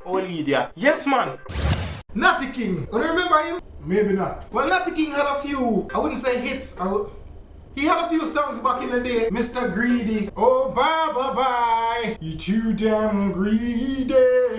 Old idiot. Yes, man. Natty King. You remember him? Maybe not. Well, Natty King had a few, I wouldn't say hits. He had a few songs back in the day. Mr. Greedy. Oh, bye, bye, bye. You too damn greedy.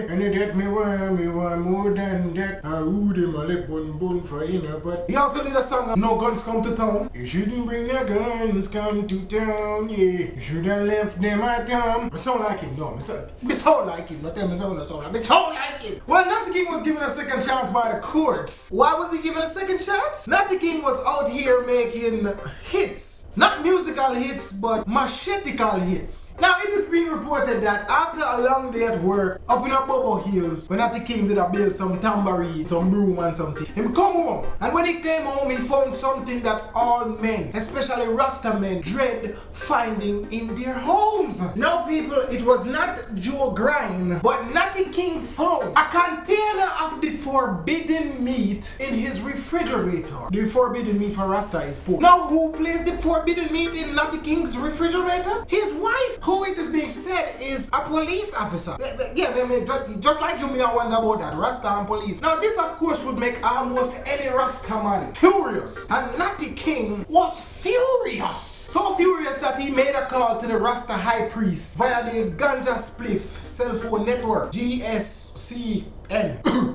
And you let me want more than that. I would him a left bun for you know, but he also did a song, No Guns Come to Town. You shouldn't bring the guns come to town, yeah. You should have left them at home. I sound like him, no. I sound like him. Not tell me sound like him. I sound like him. Well, Natty King was given a second chance by the courts. Why was he given a second chance? Natty King was out here making hits. Not musical hits, but machetical hits. Now, it is being reported that after a long day at work, up in a Bobo Hills, when Natty King did a build some tambourine, some broom and something, him come home. And when he came home, he found something that all men, especially Rasta men, dread finding in their homes. Now, people, it was not Joe Grind, but Natty King found a container of the forbidden meat in his refrigerator. The forbidden meat for Rasta is pork. Now, who placed the forbidden meat in Natty King's refrigerator? His wife, who it is being said is a police officer. Yeah, just like you may wonder about that, Rasta and police. Now this of course would make almost any Rasta man furious. And Natty King was furious. So furious that he made a call to the Rasta high priest via the Ganja Spliff cell phone network, GSCN.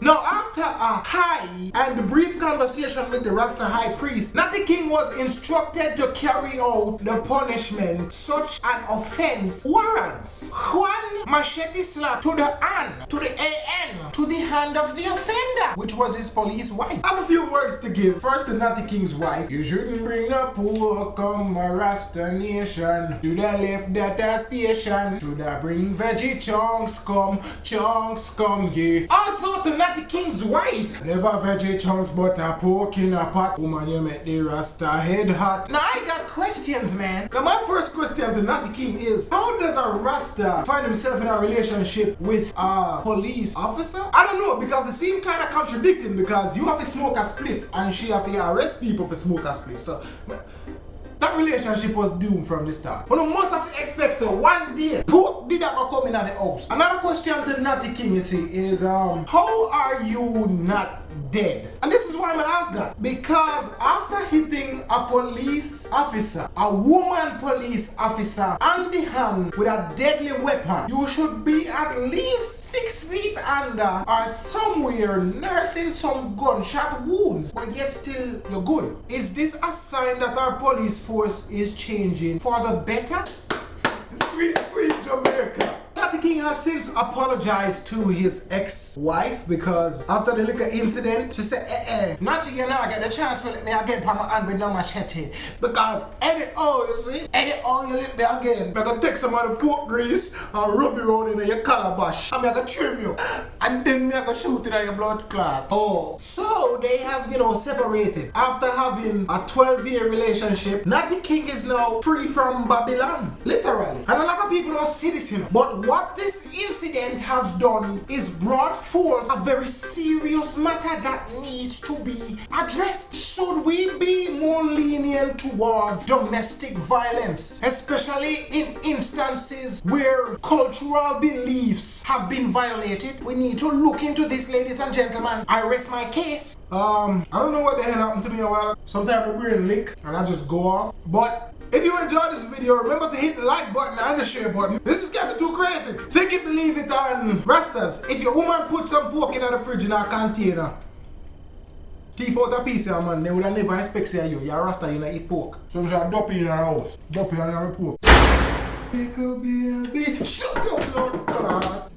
Now after a high and brief conversation with the Rasta high priest, Natty King was instructed to carry out the punishment such an offense warrants. One machete slap to the hand, to the AN, to the hand of the offender, which was his police wife. I have a few words to give. First to Natty King's wife. You shouldn't bring the poor come a Rasta nation. Shoulda left that a station. Shoulda bring veggie chunks come, yeah. Also to Natty King's wife. Never veggie chunks but a pork in a pot. Woman, you make the Rasta head hot. Now I got questions, man. Now my first question to Natty King is, how does a Rasta find himself in a relationship with a police officer? I don't know, because it seems kind of contradicting, because you have to smoke a spliff and she have to arrest people for smoke a spliff. So that relationship was doomed from the start. But you must have expected so one day, Pope did that come in at the house. Another question to Natty King, you see, is how are you not dead? And this is why I'm gonna ask that. Because after hitting a police officer, a woman police officer, on the hand with a deadly weapon, you should be at least 6 feet under or somewhere nursing some gunshot wounds, but yet still you're good. Is this a sign that our police force is changing for the better? Sweet, sweet Jamaica. Natty King has since apologized to his ex-wife because after the liquor incident, she said, Natty, you know, I get the chance to let me again put my hand with no machete. Because any oil, you see, any oil you let me again. I'm gonna take some of the pork grease and rub it around in your calabash. I'm gonna trim you. And then I'm gonna shoot it at your blood clot. Oh. So they have, you know, separated. After having a 12-year relationship, Natty King is now free from Babylon. Literally. And a lot of people don't see this, you know. But what this incident has done is brought forth a very serious matter that needs to be addressed. Should we be more lenient towards domestic violence, especially in instances where cultural beliefs have been violated? We need to look into this, ladies and gentlemen. I rest my case. I don't know what the hell happened to me a while ago. Sometimes my brain leak and I just go off. But if you enjoyed this video, remember to hit the like button and the share button. This is getting too crazy. Think it, believe it on Rastas. If your woman put some pork in the fridge in a container, teeth out a piece of man, they would have never expect say you. You're a Rasta, you don't eat pork. So I'm just dumpy in your house. Dumpy on your pork. Shut up, Lord God.